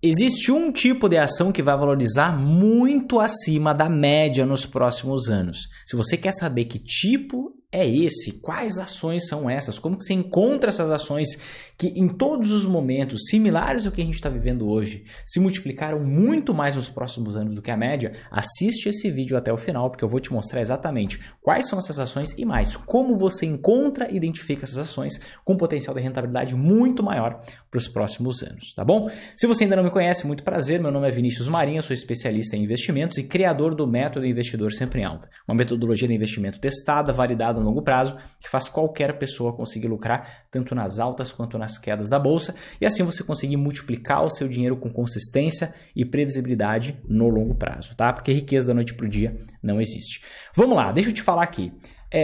Existe um tipo de ação que vai valorizar muito acima da média nos próximos anos. Se você quer saber que tipo é esse, quais ações são essas, como que você encontra essas ações que em todos os momentos, similares ao que a gente está vivendo hoje, se multiplicaram muito mais nos próximos anos do que a média, assiste esse vídeo até o final, porque eu vou te mostrar exatamente quais são essas ações e mais, como você encontra e identifica essas ações com potencial de rentabilidade muito maior para os próximos anos, tá bom? Se você ainda não me conhece, muito prazer, meu nome é Vinícius Marinho, sou especialista em investimentos e criador do método Investidor Sempre em Alta, uma metodologia de investimento testada, validada a longo prazo, que faz qualquer pessoa conseguir lucrar tanto nas altas quanto nas quedas da bolsa e assim você conseguir multiplicar o seu dinheiro com consistência e previsibilidade no longo prazo, tá? Porque riqueza da noite para o dia não existe. Vamos lá, deixa eu te falar aqui.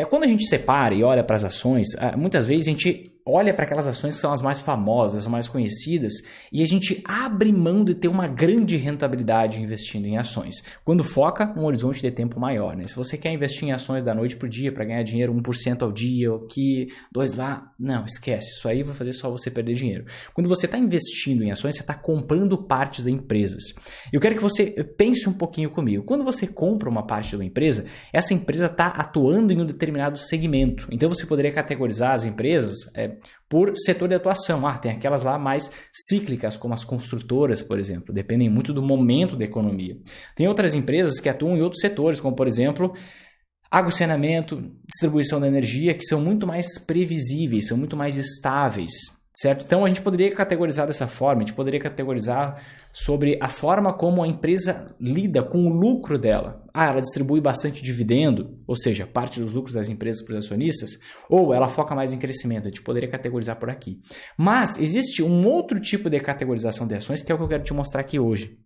Quando a gente separa e olha para as ações, muitas vezes a gente olha para aquelas ações que são as mais famosas, as mais conhecidas, e a gente abre mão de ter uma grande rentabilidade investindo em ações, quando foca um horizonte de tempo maior, né? Se você quer investir em ações da noite para o dia para ganhar dinheiro 1% ao dia, aqui, 2 lá, não, esquece, isso aí vai fazer só você perder dinheiro. Quando você está investindo em ações, você está comprando partes de empresas. Eu quero que você pense um pouquinho comigo. Quando você compra uma parte de uma empresa, essa empresa está atuando em um determinado segmento. Então você poderia categorizar as empresas por setor de atuação. Tem aquelas lá mais cíclicas, como as construtoras, por exemplo, dependem muito do momento da economia. Tem outras empresas que atuam em outros setores, como por exemplo, água e saneamento, distribuição da energia, que são muito mais previsíveis, são muito mais estáveis, certo? Então a gente poderia categorizar dessa forma, a gente poderia categorizar sobre a forma como a empresa lida com o lucro dela. Ela distribui bastante dividendo, ou seja, parte dos lucros das empresas para os acionistas, ou ela foca mais em crescimento, a gente poderia categorizar por aqui. Mas existe um outro tipo de categorização de ações que é o que eu quero te mostrar aqui hoje,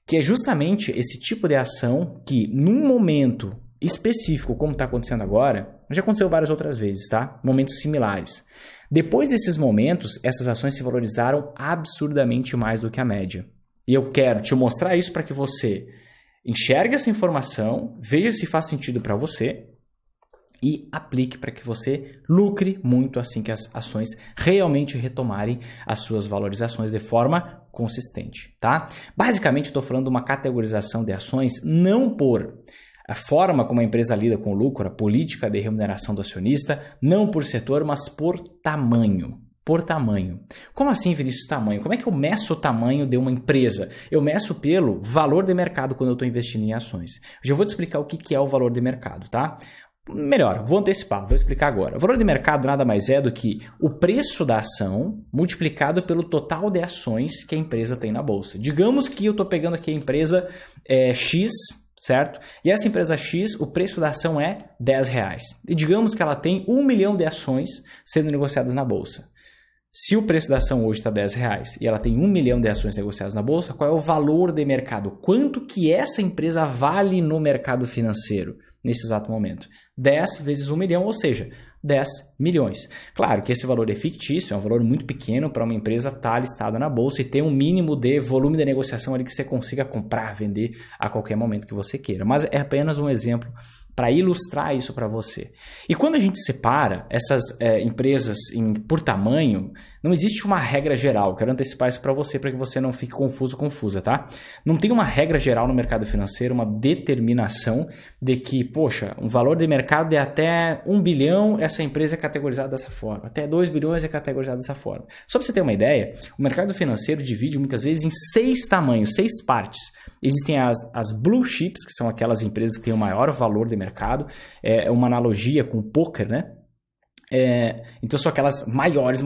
que é justamente esse tipo de ação que num momento específico, como está acontecendo agora, já aconteceu várias outras vezes, tá? Momentos similares. Depois desses momentos, essas ações se valorizaram absurdamente mais do que a média. E eu quero te mostrar isso para que você enxergue essa informação, veja se faz sentido para você e aplique para que você lucre muito assim que as ações realmente retomarem as suas valorizações de forma consistente, tá? Basicamente, estou falando de uma categorização de ações não por a forma como a empresa lida com o lucro, a política de remuneração do acionista, não por setor, mas por tamanho. Por tamanho. Como assim, Vinícius, tamanho? Como é que eu meço o tamanho de uma empresa? Eu meço pelo valor de mercado quando eu estou investindo em ações. Eu já vou te explicar o que é o valor de mercado, tá? Melhor, vou antecipar, vou explicar agora. O valor de mercado nada mais é do que o preço da ação multiplicado pelo total de ações que a empresa tem na bolsa. Digamos que eu estou pegando aqui a empresa X, certo? E essa empresa X, o preço da ação é R$10. E digamos que ela tem 1 milhão de ações sendo negociadas na bolsa. Se o preço da ação hoje está R$10 e ela tem 1 milhão de ações negociadas na bolsa, qual é o valor de mercado? Quanto que essa empresa vale no mercado financeiro nesse exato momento? 10 vezes 1 milhão, ou seja, 10 milhões. Claro que esse valor é fictício, é um valor muito pequeno para uma empresa estar listada na bolsa e ter um mínimo de volume de negociação ali que você consiga comprar, vender a qualquer momento que você queira. Mas é apenas um exemplo para ilustrar isso para você. E quando a gente separa essas empresas por tamanho, não existe uma regra geral. Quero antecipar isso para você para que você não fique confuso, confusa, tá? Não tem uma regra geral no mercado financeiro, uma determinação de que, poxa, um valor de mercado de até 1 bilhão, essa empresa é categorizada dessa forma. Até 2 bilhões é categorizada dessa forma. Só para você ter uma ideia, o mercado financeiro divide muitas vezes em 6 tamanhos, 6 partes. Existem as blue chips, que são aquelas empresas que têm o maior valor de mercado. É uma analogia com o poker, né? Então são aquelas maiores.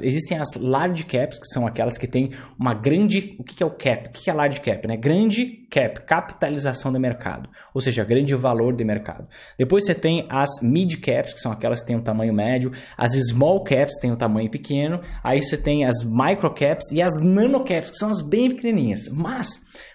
Existem as large caps, que são aquelas que têm uma grande... O que é o cap? O que é large cap? Né? Grande cap, capitalização de mercado, ou seja, grande valor de mercado. Depois você tem as mid caps, que são aquelas que têm um tamanho médio, as small caps têm um tamanho pequeno, aí você tem as micro caps e as nano caps, que são as bem pequenininhas. Mas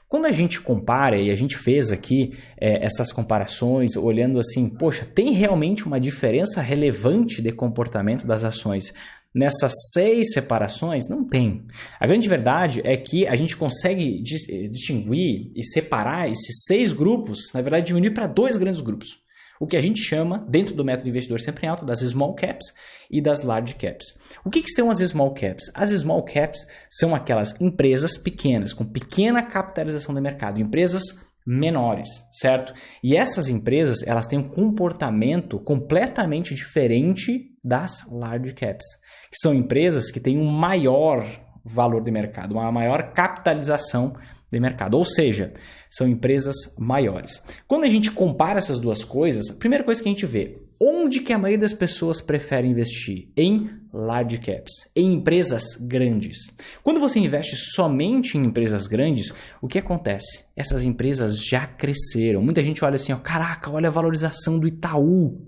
quando a gente compara, e a gente fez aqui essas comparações, olhando assim, poxa, tem realmente uma diferença relevante de comportamento das ações nessas 6 separações? Não tem. A grande verdade é que a gente consegue distinguir e separar esses 6 grupos, na verdade diminuir para 2 grandes grupos. o que a gente chama, dentro do método investidor sempre em alta, das small caps e das large caps. O que são as small caps? As small caps são aquelas empresas pequenas, com pequena capitalização de mercado, empresas menores, certo? E essas empresas, elas têm um comportamento completamente diferente das large caps, que são empresas que têm um maior valor de mercado, uma maior capitalização de mercado, ou seja, são empresas maiores. Quando a gente compara essas duas coisas, a primeira coisa que a gente vê, onde que a maioria das pessoas prefere investir? Em large caps, em empresas grandes. Quando você investe somente em empresas grandes, o que acontece? Essas empresas já cresceram. Muita gente olha assim, ó, caraca, olha a valorização do Itaú.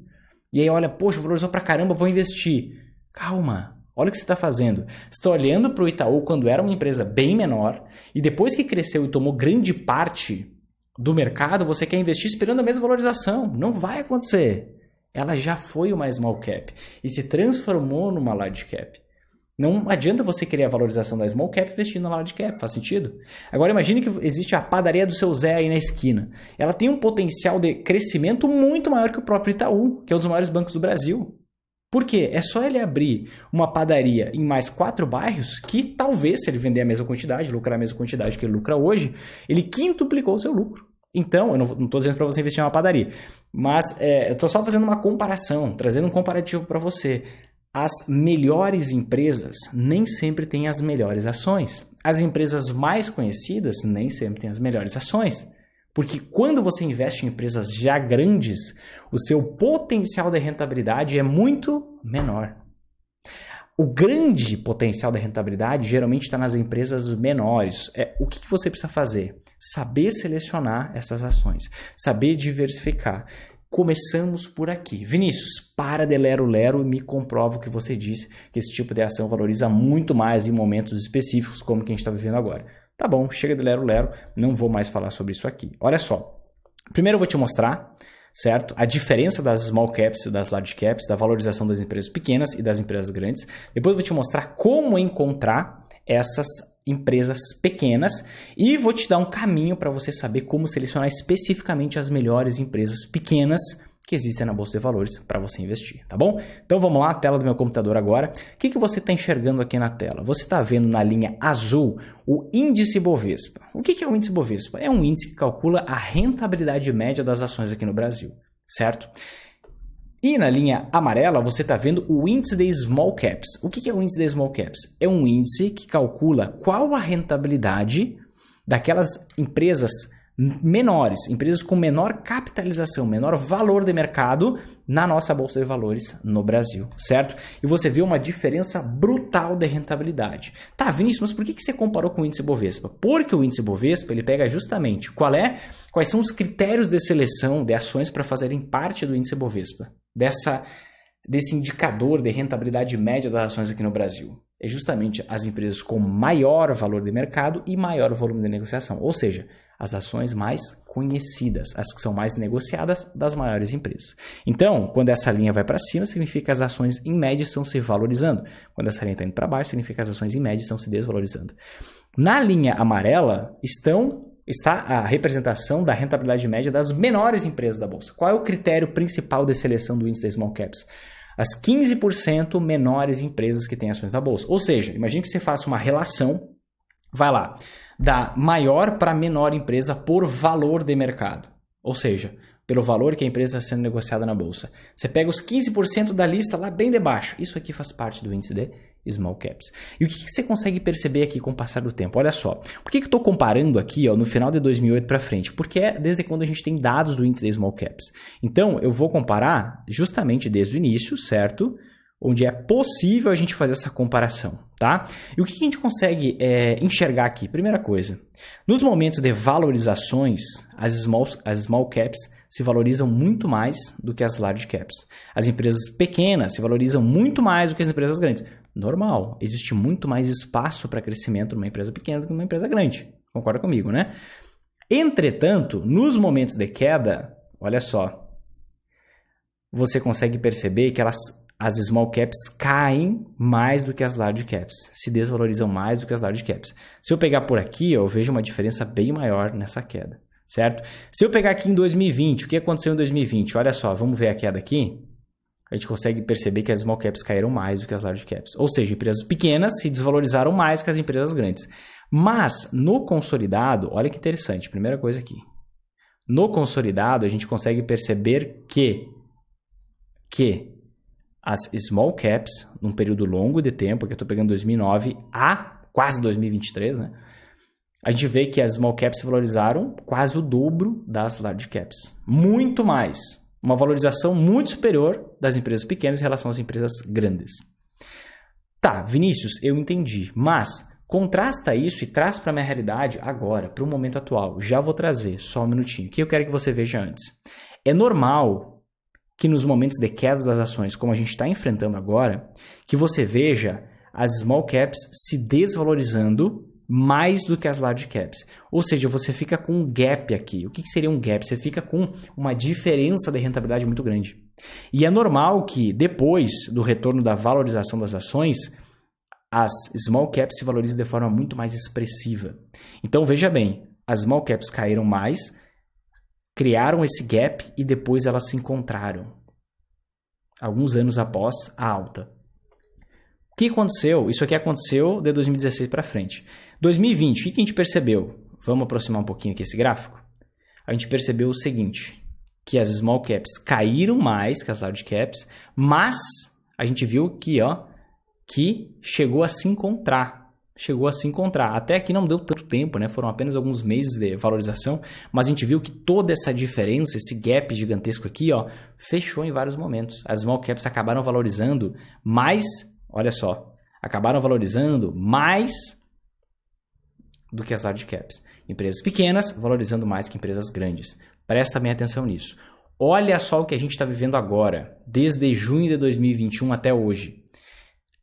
E aí olha, poxa, valorizou pra caramba, vou investir. Calma. Olha o que você está fazendo. Você está olhando para o Itaú quando era uma empresa bem menor e depois que cresceu e tomou grande parte do mercado, você quer investir esperando a mesma valorização. Não vai acontecer. Ela já foi uma small cap e se transformou numa large cap. Não adianta você querer a valorização da small cap investindo na large cap. Faz sentido? Agora imagine que existe a padaria do seu Zé aí na esquina. Ela tem um potencial de crescimento muito maior que o próprio Itaú, que é um dos maiores bancos do Brasil. Por quê? É só ele abrir uma padaria em mais 4 bairros que talvez, se ele vender a mesma quantidade, lucrar a mesma quantidade que ele lucra hoje, ele quintuplicou o seu lucro. Então, eu não estou dizendo para você investir em uma padaria, mas eu estou só fazendo uma comparação, trazendo um comparativo para você. As melhores empresas nem sempre têm as melhores ações. As empresas mais conhecidas nem sempre têm as melhores ações. Porque quando você investe em empresas já grandes, o seu potencial de rentabilidade é muito menor. O grande potencial de rentabilidade geralmente está nas empresas menores. O que você precisa fazer? Saber selecionar essas ações, saber diversificar. Começamos por aqui. Vinícius, para de lero-lero e me comprova o que você disse, que esse tipo de ação valoriza muito mais em momentos específicos como que a gente está vivendo agora. Tá bom, chega de lero-lero, não vou mais falar sobre isso aqui. Olha só, primeiro eu vou te mostrar, certo? A diferença das small caps e das large caps, da valorização das empresas pequenas e das empresas grandes. Depois eu vou te mostrar como encontrar essas empresas pequenas e vou te dar um caminho para você saber como selecionar especificamente as melhores empresas pequenas que existem na Bolsa de Valores para você investir, tá bom? Então vamos lá, a tela do meu computador agora. O que você está enxergando aqui na tela? Você está vendo na linha azul o índice Bovespa. O que é o índice Bovespa? É um índice que calcula a rentabilidade média das ações aqui no Brasil, certo? E na linha amarela você está vendo o índice de Small Caps. O que é o índice de Small Caps? É um índice que calcula qual a rentabilidade daquelas empresas menores, empresas com menor capitalização, menor valor de mercado na nossa Bolsa de Valores no Brasil, certo? E você vê uma diferença brutal de rentabilidade. Tá, Vinícius, mas por que você comparou com o índice Bovespa? Porque o índice Bovespa ele pega justamente quais são os critérios de seleção de ações para fazerem parte do índice Bovespa, desse indicador de rentabilidade média das ações aqui no Brasil. É justamente as empresas com maior valor de mercado e maior volume de negociação, ou seja, as ações mais conhecidas, as que são mais negociadas das maiores empresas. Então, quando essa linha vai para cima, significa que as ações em média estão se valorizando. Quando essa linha está indo para baixo, significa que as ações em média estão se desvalorizando. Na linha amarela está a representação da rentabilidade média das menores empresas da Bolsa. Qual é o critério principal de seleção do índice da Small Caps? As 15% menores empresas que têm ações da Bolsa. Ou seja, imagine que você faça uma relação, vai lá, da maior para menor empresa por valor de mercado. Ou seja, pelo valor que a empresa está sendo negociada na Bolsa. Você pega os 15% da lista lá bem debaixo. Isso aqui faz parte do índice de Small Caps. E o que você consegue perceber aqui com o passar do tempo? Olha só. Por que eu estou comparando aqui no final de 2008 para frente? Porque é desde quando a gente tem dados do índice de Small Caps. Então, eu vou comparar justamente desde o início, certo? Onde é possível a gente fazer essa comparação, tá? E o que a gente consegue enxergar aqui? Primeira coisa, nos momentos de valorizações, as small caps se valorizam muito mais do que as large caps. As empresas pequenas se valorizam muito mais do que as empresas grandes. Normal, existe muito mais espaço para crescimento numa empresa pequena do que numa empresa grande. Concorda comigo, né? Entretanto, nos momentos de queda, olha só, você consegue perceber que as small caps caem mais do que as large caps, se desvalorizam mais do que as large caps. Se eu pegar por aqui, eu vejo uma diferença bem maior nessa queda, certo? Se eu pegar aqui em 2020, o que aconteceu em 2020? Olha só, vamos ver a queda aqui. A gente consegue perceber que as small caps caíram mais do que as large caps. Ou seja, empresas pequenas se desvalorizaram mais que as empresas grandes. Mas, no consolidado, olha que interessante, primeira coisa aqui. No consolidado, a gente consegue perceber que as small caps, num período longo de tempo, que eu estou pegando 2009 a quase 2023, né? A gente vê que as small caps se valorizaram quase o dobro das large caps. Muito mais. Uma valorização muito superior das empresas pequenas em relação às empresas grandes. Tá, Vinícius, eu entendi, mas contrasta isso e traz para a minha realidade agora, para o momento atual. Já vou trazer, só um minutinho. O que eu quero que você veja antes? É normal que nos momentos de queda das ações, como a gente está enfrentando agora, que você veja as small caps se desvalorizando mais do que as large caps. Ou seja, você fica com um gap aqui. O que seria um gap? Você fica com uma diferença de rentabilidade muito grande. E é normal que depois do retorno da valorização das ações, as small caps se valorizem de forma muito mais expressiva. Então veja bem, as small caps caíram mais, criaram esse gap e depois elas se encontraram. Alguns anos após a alta. O que aconteceu? Isso aqui aconteceu de 2016 para frente. 2020, o que a gente percebeu? Vamos aproximar um pouquinho aqui esse gráfico? A gente percebeu o seguinte, que as small caps caíram mais que as large caps, mas a gente viu que, que chegou a se encontrar. Até aqui não deu tanto tempo, né? Foram apenas alguns meses de valorização, mas a gente viu que toda essa diferença, esse gap gigantesco aqui, fechou em vários momentos. As small caps acabaram valorizando mais, olha só, acabaram valorizando mais do que as large caps. Empresas pequenas valorizando mais que empresas grandes. Presta bem atenção nisso. Olha só o que a gente está vivendo agora, desde junho de 2021 até hoje.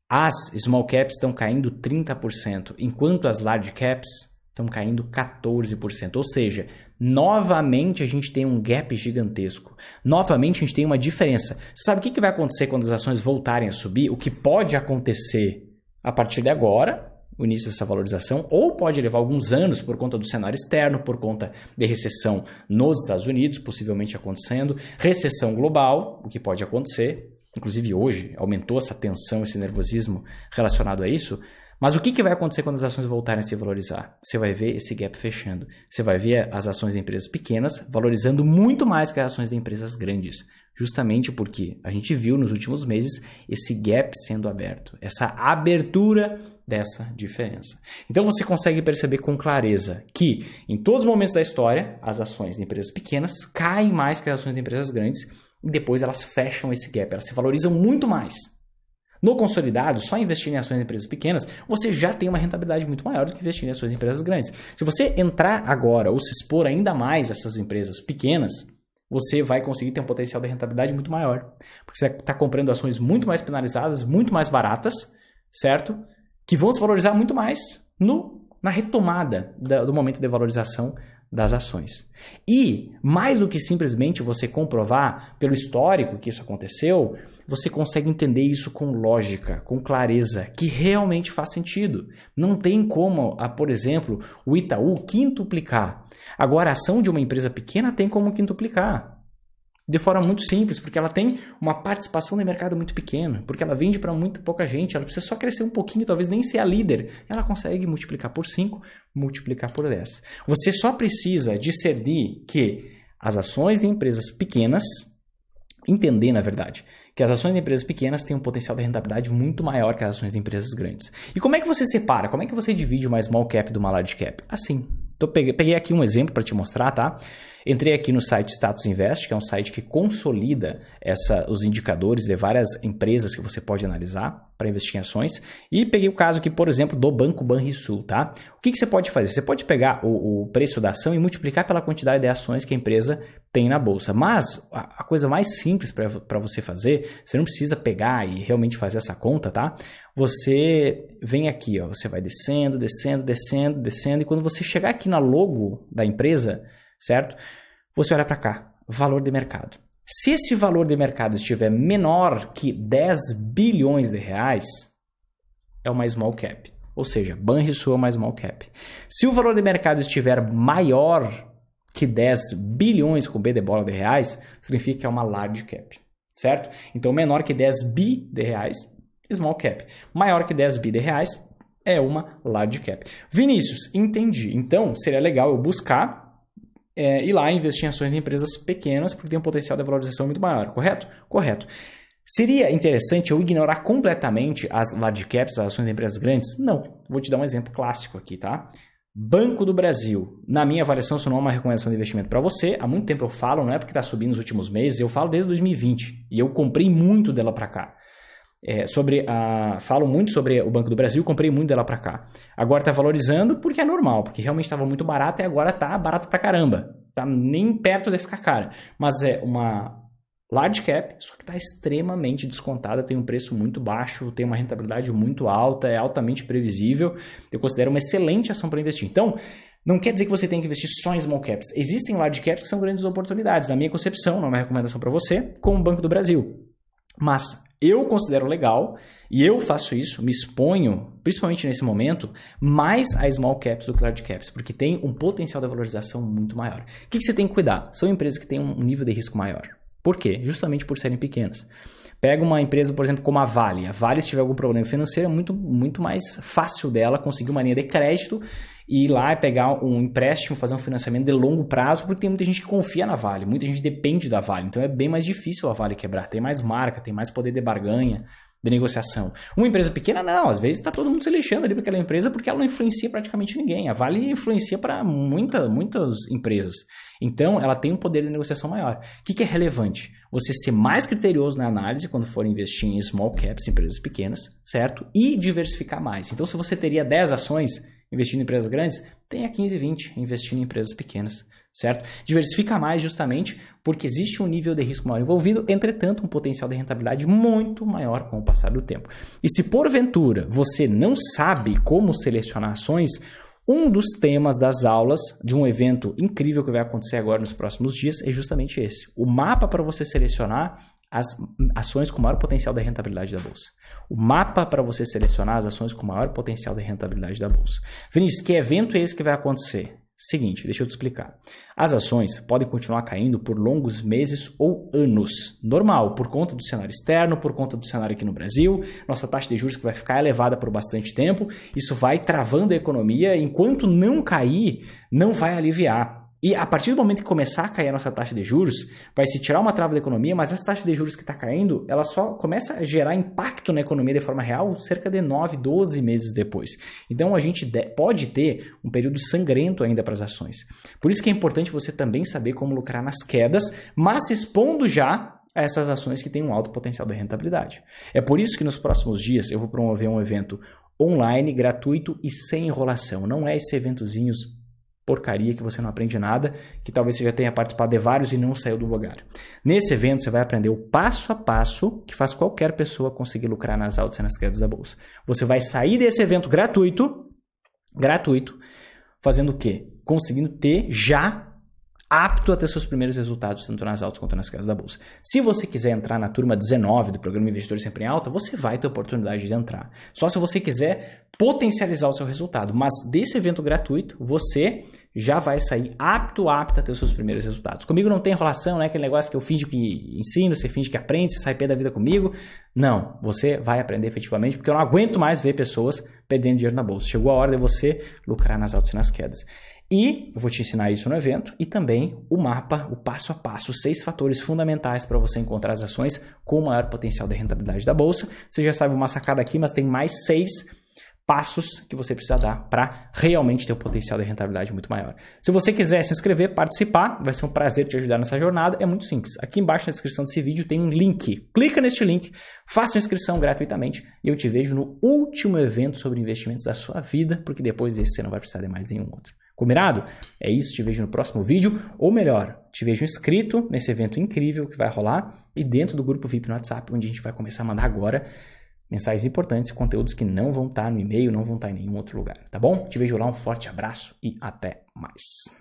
As small caps estão caindo 30%, enquanto as large caps estão caindo 14%. Ou seja, novamente a gente tem um gap gigantesco. Novamente a gente tem uma diferença. Você sabe o que vai acontecer quando as ações voltarem a subir? O que pode acontecer a partir de agora, o início dessa valorização, ou pode levar alguns anos por conta do cenário externo, por conta de recessão nos Estados Unidos, possivelmente acontecendo, recessão global, o que pode acontecer. Inclusive hoje aumentou essa tensão, esse nervosismo relacionado a isso. Mas o que vai acontecer quando as ações voltarem a se valorizar? Você vai ver esse gap fechando. Você vai ver as ações de empresas pequenas valorizando muito mais que as ações de empresas grandes. Justamente porque a gente viu nos últimos meses esse gap sendo aberto. Essa abertura dessa diferença. Então você consegue perceber com clareza que em todos os momentos da história, as ações de empresas pequenas caem mais que as ações de empresas grandes. E depois elas fecham esse gap, elas se valorizam muito mais. No consolidado, só investir em ações de empresas pequenas, você já tem uma rentabilidade muito maior do que investir em ações de empresas grandes. Se você entrar agora ou se expor ainda mais a essas empresas pequenas, você vai conseguir ter um potencial de rentabilidade muito maior. Porque você está comprando ações muito mais penalizadas, muito mais baratas, certo? Que vão se valorizar muito mais na retomada do momento de valorização das ações. E, mais do que simplesmente você comprovar pelo histórico que isso aconteceu, você consegue entender isso com lógica, com clareza, que realmente faz sentido. Não tem como, por exemplo, o Itaú quintuplicar. Agora, a ação de uma empresa pequena tem como quintuplicar. De forma muito simples, porque ela tem uma participação de mercado muito pequena, porque ela vende para muito pouca gente, ela precisa só crescer um pouquinho, talvez nem ser a líder, ela consegue multiplicar por 5, multiplicar por 10. Você só precisa discernir que as ações de empresas pequenas, entender na verdade, que as ações de empresas pequenas têm um potencial de rentabilidade muito maior que as ações de empresas grandes. E como é que você separa? Como é que você divide uma small cap de uma large cap? Assim. Então, peguei aqui um exemplo para te mostrar, tá? Entrei aqui no site Status Invest, que é um site que consolida os indicadores de várias empresas que você pode analisar para investir em ações. E peguei o caso aqui, por exemplo, do Banco Banrisul, tá? O que você pode fazer? Você pode pegar o preço da ação e multiplicar pela quantidade de ações que a empresa tem na bolsa. Mas a coisa mais simples para você fazer, você não precisa pegar e realmente fazer essa conta, tá? Você vem aqui, você vai descendo, e quando você chegar aqui na logo da empresa, certo? Você olha para cá, valor de mercado. Se esse valor de mercado estiver menor que 10 bilhões de reais, é uma small cap. Ou seja, Banrisul é uma small cap. Se o valor de mercado estiver maior que 10 bilhões com B de bola de reais significa que é uma large cap, certo? Então, menor que 10 bi de reais, small cap. Maior que 10 bi de reais é uma large cap. Vinícius, entendi. Então, seria legal eu buscar ir lá investir em ações em empresas pequenas porque tem um potencial de valorização muito maior, correto? Correto. Seria interessante eu ignorar completamente as large caps, as ações de empresas grandes? Não. Vou te dar um exemplo clássico aqui, tá? Banco do Brasil. Na minha avaliação, isso não é uma recomendação de investimento para você. Há muito tempo eu falo, não é porque está subindo nos últimos meses, eu falo desde 2020 e eu comprei muito dela para cá. Falo muito sobre o Banco do Brasil, comprei muito dela para cá. Agora está valorizando porque é normal, porque realmente estava muito barata e agora está barato para caramba. Está nem perto de ficar cara. Mas é uma large cap, só que está extremamente descontada, tem um preço muito baixo, tem uma rentabilidade muito alta, é altamente previsível. Eu considero uma excelente ação para investir. Então, não quer dizer que você tem que investir só em small caps. Existem large caps que são grandes oportunidades. Na minha concepção, não é uma recomendação para você, como o Banco do Brasil. Mas eu considero legal, e eu faço isso, me exponho, principalmente nesse momento, mais a small caps do que large caps, porque tem um potencial de valorização muito maior. O que você tem que cuidar? São empresas que têm um nível de risco maior. Por quê? Justamente por serem pequenas. Pega uma empresa, por exemplo, como a Vale. A Vale, se tiver algum problema financeiro, é muito mais fácil dela conseguir uma linha de crédito e ir lá e pegar um empréstimo, fazer um financiamento de longo prazo, porque tem muita gente que confia na Vale, muita gente depende da Vale. Então é bem mais difícil a Vale quebrar. Tem mais marca, tem mais poder de barganha, de negociação. Uma empresa pequena, não. Às vezes está todo mundo se lixando ali para aquela empresa porque ela não influencia praticamente ninguém. A Vale influencia para muitas empresas. Então, ela tem um poder de negociação maior. O que é relevante? Você ser mais criterioso na análise quando for investir em small caps, empresas pequenas, certo? E diversificar mais. Então, se você teria 10 ações investindo em empresas grandes, tenha 15, 20 investindo em empresas pequenas, certo? Diversifica mais justamente porque existe um nível de risco maior envolvido, entretanto, um potencial de rentabilidade muito maior com o passar do tempo. E se porventura você não sabe como selecionar ações, um dos temas das aulas de um evento incrível que vai acontecer agora nos próximos dias é justamente esse. O mapa para você selecionar as ações com maior potencial de rentabilidade da Bolsa. O mapa para você selecionar as ações com maior potencial de rentabilidade da Bolsa. Vinícius, que evento é esse que vai acontecer? Seguinte, deixa eu te explicar. As ações podem continuar caindo por longos meses ou anos. Normal, por conta do cenário externo, por conta do cenário aqui no Brasil, nossa taxa de juros que vai ficar elevada por bastante tempo, isso vai travando a economia, enquanto não cair, não vai aliviar. E a partir do momento que começar a cair a nossa taxa de juros, vai se tirar uma trava da economia, mas essa taxa de juros que está caindo, ela só começa a gerar impacto na economia de forma real cerca de 9, 12 meses depois. Então a gente pode ter um período sangrento ainda para as ações. Por isso que é importante você também saber como lucrar nas quedas, mas se expondo já a essas ações que têm um alto potencial de rentabilidade. É por isso que nos próximos dias eu vou promover um evento online, gratuito e sem enrolação. Não é esse eventozinhos porcaria que você não aprende nada, que talvez você já tenha participado de vários e não saiu do lugar. Nesse evento você vai aprender o passo a passo que faz qualquer pessoa conseguir lucrar nas altas e nas quedas da bolsa. Você vai sair desse evento gratuito, fazendo o quê? Conseguindo ter já apto a ter seus primeiros resultados, tanto nas altas quanto nas quedas da bolsa. Se você quiser entrar na turma 19 do programa Investidores Sempre em Alta, você vai ter a oportunidade de entrar. Só se você quiser potencializar o seu resultado. Mas desse evento gratuito, você já vai sair apto a ter os seus primeiros resultados. Comigo não tem enrolação, não é aquele negócio que eu finjo que ensino, você finge que aprende, você sai pé da vida comigo. Não, você vai aprender efetivamente, porque eu não aguento mais ver pessoas perdendo dinheiro na bolsa. Chegou a hora de você lucrar nas altas e nas quedas. E eu vou te ensinar isso no evento e também o mapa, o passo a passo, 6 fatores fundamentais para você encontrar as ações com o maior potencial de rentabilidade da bolsa. Você já sabe uma sacada aqui, mas tem mais 6 passos que você precisa dar para realmente ter um potencial de rentabilidade muito maior. Se você quiser se inscrever, participar, vai ser um prazer te ajudar nessa jornada. É muito simples. Aqui embaixo na descrição desse vídeo tem um link. Clica neste link, faça a inscrição gratuitamente e eu te vejo no último evento sobre investimentos da sua vida, porque depois desse você não vai precisar de mais nenhum outro. Combinado? É isso, te vejo no próximo vídeo, ou melhor, te vejo inscrito nesse evento incrível que vai rolar e dentro do grupo VIP no WhatsApp, onde a gente vai começar a mandar agora mensagens importantes, conteúdos que não vão estar no e-mail, não vão estar em nenhum outro lugar, tá bom? Te vejo lá, um forte abraço e até mais.